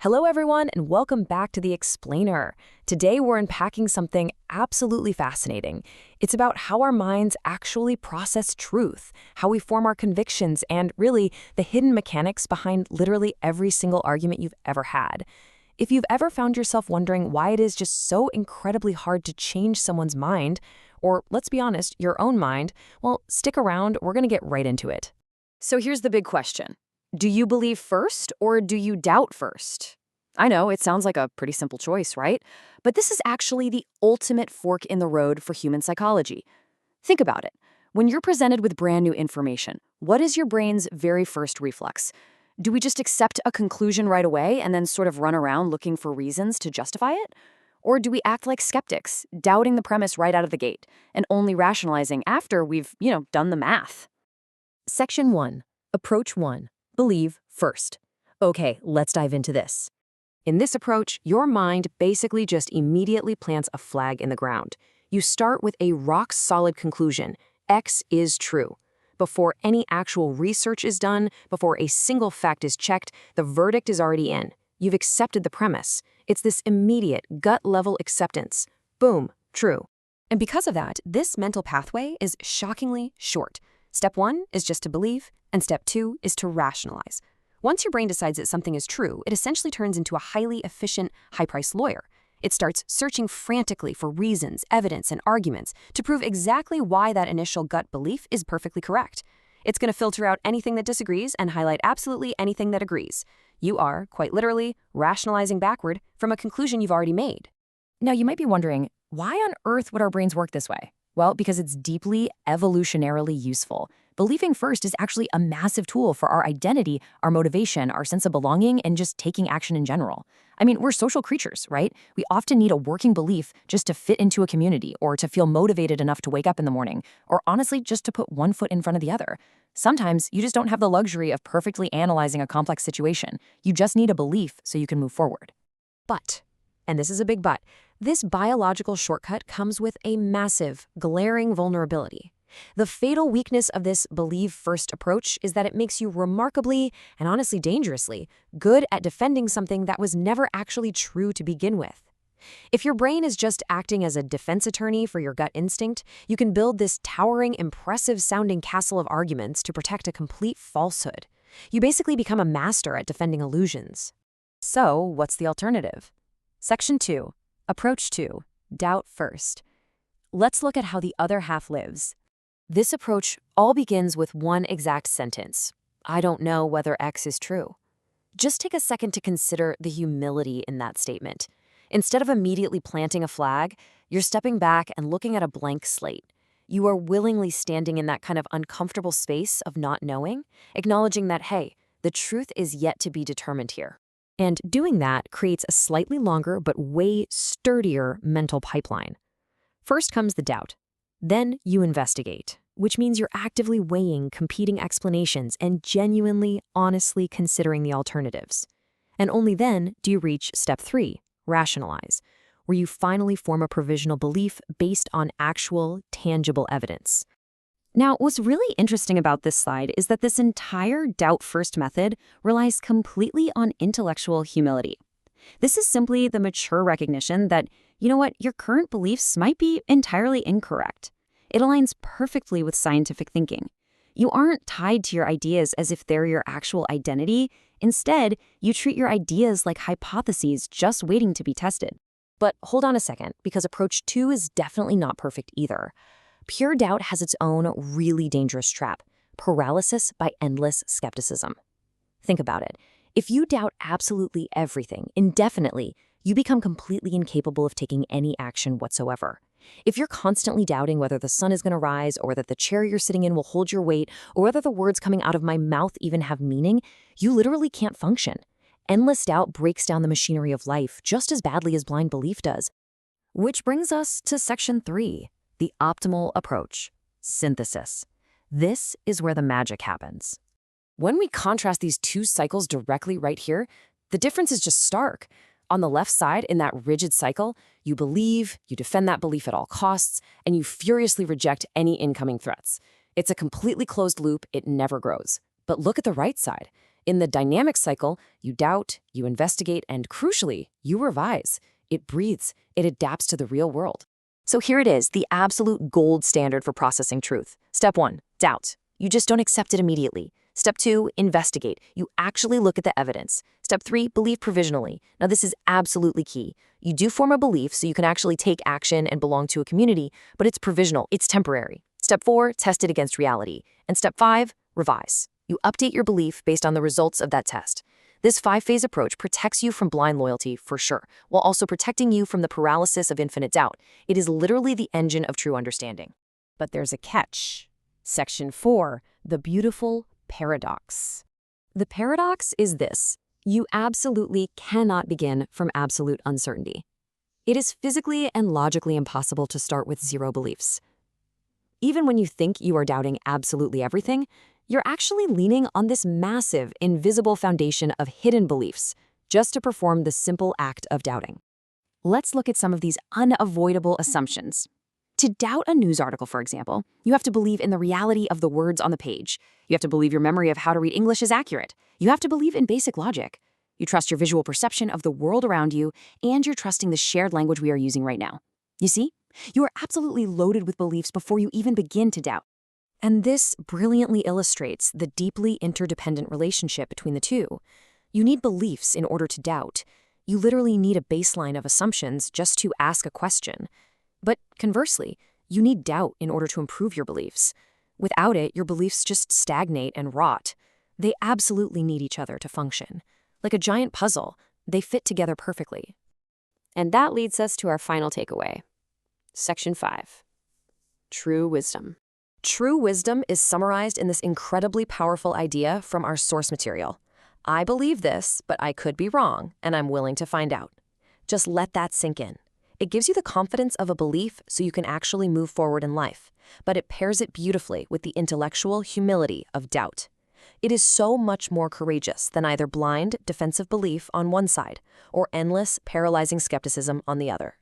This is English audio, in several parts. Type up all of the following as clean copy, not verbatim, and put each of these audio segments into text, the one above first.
Hello, everyone, and welcome back to The Explainer. Today, we're unpacking something absolutely fascinating. It's about how our minds actually process truth, how we form our convictions, and really, the hidden mechanics behind literally every single argument you've ever had. If you've ever found yourself wondering why it is just so incredibly hard to change someone's mind, or let's be honest, your own mind, well, stick around, we're going to get right into it. So here's the big question. Do you believe first or do you doubt first? I know it sounds like a pretty simple choice, right? But this is actually the ultimate fork in the road for human psychology. Think about it. When you're presented with brand new information, what is your brain's very first reflex? Do we just accept a conclusion right away and then sort of run around looking for reasons to justify it? Or do we act like skeptics, doubting the premise right out of the gate and only rationalizing after we've, done the math? Section 1. Approach 1. Believe first. Okay, let's dive into this. In this approach, your mind basically just immediately plants a flag in the ground. You start with a rock-solid conclusion. X is true. Before any actual research is done, before a single fact is checked, the verdict is already in. You've accepted the premise. It's this immediate, gut-level acceptance. Boom, true. And because of that, this mental pathway is shockingly short. Step 1 is just to believe, and step 2 is to rationalize. Once your brain decides that something is true, it essentially turns into a highly efficient, high-priced lawyer. It starts searching frantically for reasons, evidence, and arguments to prove exactly why that initial gut belief is perfectly correct. It's going to filter out anything that disagrees and highlight absolutely anything that agrees. You are, quite literally, rationalizing backward from a conclusion you've already made. Now, you might be wondering, why on earth would our brains work this way? Well, because it's deeply evolutionarily useful. Believing first is actually a massive tool for our identity, our motivation, our sense of belonging, and just taking action in general. I mean, we're social creatures, right? We often need a working belief just to fit into a community or to feel motivated enough to wake up in the morning, or honestly, just to put one foot in front of the other. Sometimes you just don't have the luxury of perfectly analyzing a complex situation. You just need a belief so you can move forward. But, and this is a big but, this biological shortcut comes with a massive, glaring vulnerability. The fatal weakness of this believe-first approach is that it makes you remarkably, and honestly dangerously, good at defending something that was never actually true to begin with. If your brain is just acting as a defense attorney for your gut instinct, you can build this towering, impressive-sounding castle of arguments to protect a complete falsehood. You basically become a master at defending illusions. So, what's the alternative? Section 2. Approach 2. Doubt first. Let's look at how the other half lives. This approach all begins with one exact sentence. I don't know whether X is true. Just take a second to consider the humility in that statement. Instead of immediately planting a flag, you're stepping back and looking at a blank slate. You are willingly standing in that kind of uncomfortable space of not knowing, acknowledging that, hey, the truth is yet to be determined here. And doing that creates a slightly longer but way sturdier mental pipeline. First comes the doubt. Then you investigate, which means you're actively weighing competing explanations and genuinely, honestly considering the alternatives. And only then do you reach step 3, rationalize, where you finally form a provisional belief based on actual, tangible evidence. Now, what's really interesting about this slide is that this entire doubt-first method relies completely on intellectual humility. This is simply the mature recognition that, your current beliefs might be entirely incorrect. It aligns perfectly with scientific thinking. You aren't tied to your ideas as if they're your actual identity. Instead, you treat your ideas like hypotheses just waiting to be tested. But hold on a second, because approach 2 is definitely not perfect either. Pure doubt has its own really dangerous trap: paralysis by endless skepticism. Think about it. If you doubt absolutely everything indefinitely, you become completely incapable of taking any action whatsoever. If you're constantly doubting whether the sun is going to rise, or that the chair you're sitting in will hold your weight, or whether the words coming out of my mouth even have meaning, you literally can't function. Endless doubt breaks down the machinery of life just as badly as blind belief does. Which brings us to section 3. The optimal approach, synthesis. This is where the magic happens. When we contrast these two cycles directly right here, the difference is just stark. On the left side, in that rigid cycle, you believe, you defend that belief at all costs, and you furiously reject any incoming threats. It's a completely closed loop, it never grows. But look at the right side. In the dynamic cycle, you doubt, you investigate, and crucially, you revise. It breathes, it adapts to the real world. So here it is, the absolute gold standard for processing truth. Step 1, doubt. You just don't accept it immediately. Step 2, investigate. You actually look at the evidence. Step 3, believe provisionally. Now this is absolutely key. You do form a belief so you can actually take action and belong to a community, but it's provisional, it's temporary. Step 4, test it against reality. And step 5, revise. You update your belief based on the results of that test. This 5-phase approach protects you from blind loyalty for sure, while also protecting you from the paralysis of infinite doubt. It is literally the engine of true understanding. But there's a catch. Section 4, the beautiful paradox. The paradox is this: you absolutely cannot begin from absolute uncertainty. It is physically and logically impossible to start with zero beliefs. Even when you think you are doubting absolutely everything, you're actually leaning on this massive, invisible foundation of hidden beliefs just to perform the simple act of doubting. Let's look at some of these unavoidable assumptions. To doubt a news article, for example, you have to believe in the reality of the words on the page. You have to believe your memory of how to read English is accurate. You have to believe in basic logic. You trust your visual perception of the world around you, and you're trusting the shared language we are using right now. You see? You are absolutely loaded with beliefs before you even begin to doubt. And this brilliantly illustrates the deeply interdependent relationship between the two. You need beliefs in order to doubt. You literally need a baseline of assumptions just to ask a question. But conversely, you need doubt in order to improve your beliefs. Without it, your beliefs just stagnate and rot. They absolutely need each other to function. Like a giant puzzle, they fit together perfectly. And that leads us to our final takeaway. Section 5. True wisdom. True wisdom is summarized in this incredibly powerful idea from our source material. I believe this, but I could be wrong, and I'm willing to find out. Just let that sink in. It gives you the confidence of a belief so you can actually move forward in life, but it pairs it beautifully with the intellectual humility of doubt. It is so much more courageous than either blind, defensive belief on one side or endless, paralyzing skepticism on the other.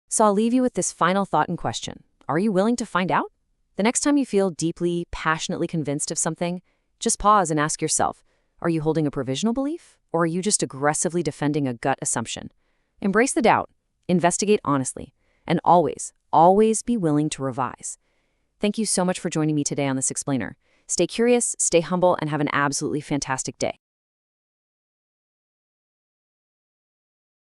So I'll leave you with this final thought and question. Are you willing to find out? The next time you feel deeply, passionately convinced of something, just pause and ask yourself, are you holding a provisional belief, or are you just aggressively defending a gut assumption? Embrace the doubt, investigate honestly, and always, always be willing to revise. Thank you so much for joining me today on this explainer. Stay curious, stay humble, and have an absolutely fantastic day.